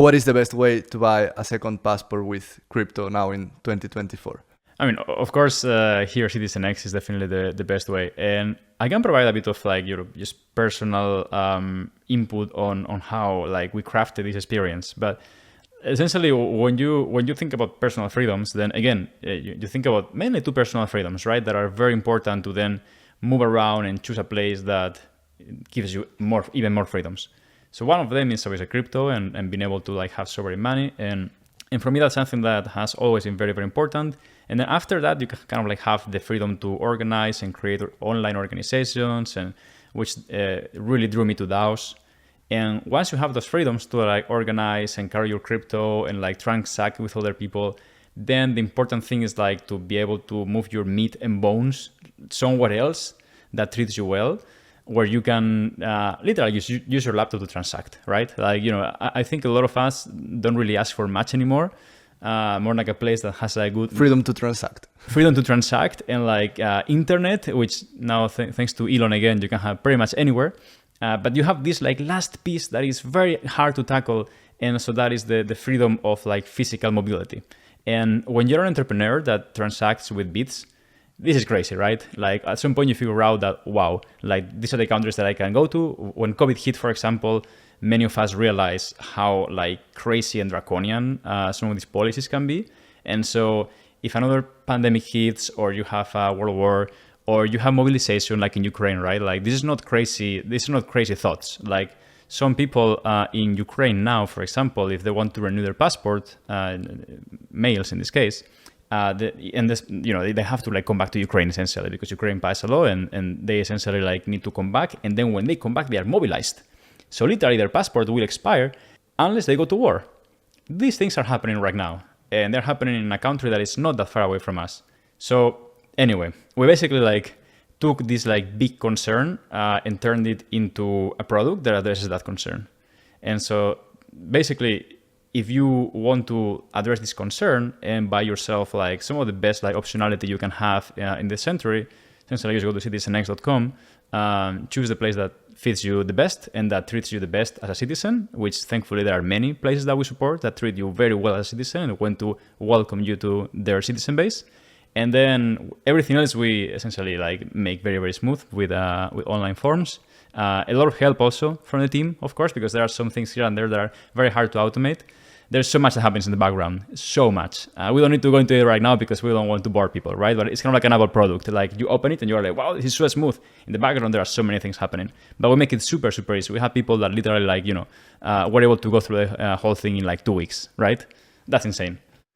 What is the best way to buy a second passport with crypto now in 2024? I mean, of course, here CitizenX is definitely the best way, and I can provide a bit of like just personal input on how like we crafted this experience. But essentially, when you think about personal freedoms, then again, you think about mainly two personal freedoms, right? That are very important to then move around and choose a place that gives you even more freedoms. So one of them is obviously crypto and being able to like have sovereign money, and for me that's something that has always been very, very important. And then after that, you can kind of like have the freedom to organize and create online organizations, and which really drew me to DAOs. And once you have those freedoms to like organize and carry your crypto and like transact with other people, then the important thing is like to be able to move your meat and bones somewhere else that treats you well, where you can literally use your laptop to transact, right? Like, I think a lot of us don't really ask for much anymore. More like a place that has a good freedom to transact and like internet, which now thanks to Elon again, you can have pretty much anywhere. But you have this like last piece that is very hard to tackle, and so that is the freedom of like physical mobility. And when you're an entrepreneur that transacts with bits, this is crazy, right? Like at some point you figure out that, wow, like these are the countries that I can go to. When COVID hit, for example, many of us realized how like crazy and draconian some of these policies can be. And so if another pandemic hits, or you have a world war, or you have mobilization like in Ukraine, right? Like this is not crazy thoughts. Like some people in Ukraine now, for example, if they want to renew their passport, males in this case, they have to like come back to Ukraine essentially, because Ukraine passed a law and they essentially like need to come back. And then when they come back, they are mobilized. So literally their passport will expire unless they go to war. These things are happening right now, and they're happening in a country that is not that far away from us. So anyway, we basically like took this like big concern and turned it into a product that addresses that concern. And so basically, if you want to address this concern and buy yourself like some of the best like optionality you can have in this century, essentially just go to citizenx.com, choose the place that fits you the best and that treats you the best as a citizen, which thankfully there are many places that we support that treat you very well as a citizen and want to welcome you to their citizen base. And then everything else we essentially like make very, very smooth with online forms. A lot of help also from the team, of course, because there are some things here and there that are very hard to automate. There's so much that happens in the background, so much. We don't need to go into it right now because we don't want to bore people, right? But it's kind of like an Apple product. Like you open it and you're like, wow, this is so smooth. In the background, there are so many things happening. But we make it super, super easy. We have people that literally like, were able to go through the whole thing in like 2 weeks, right? That's insane.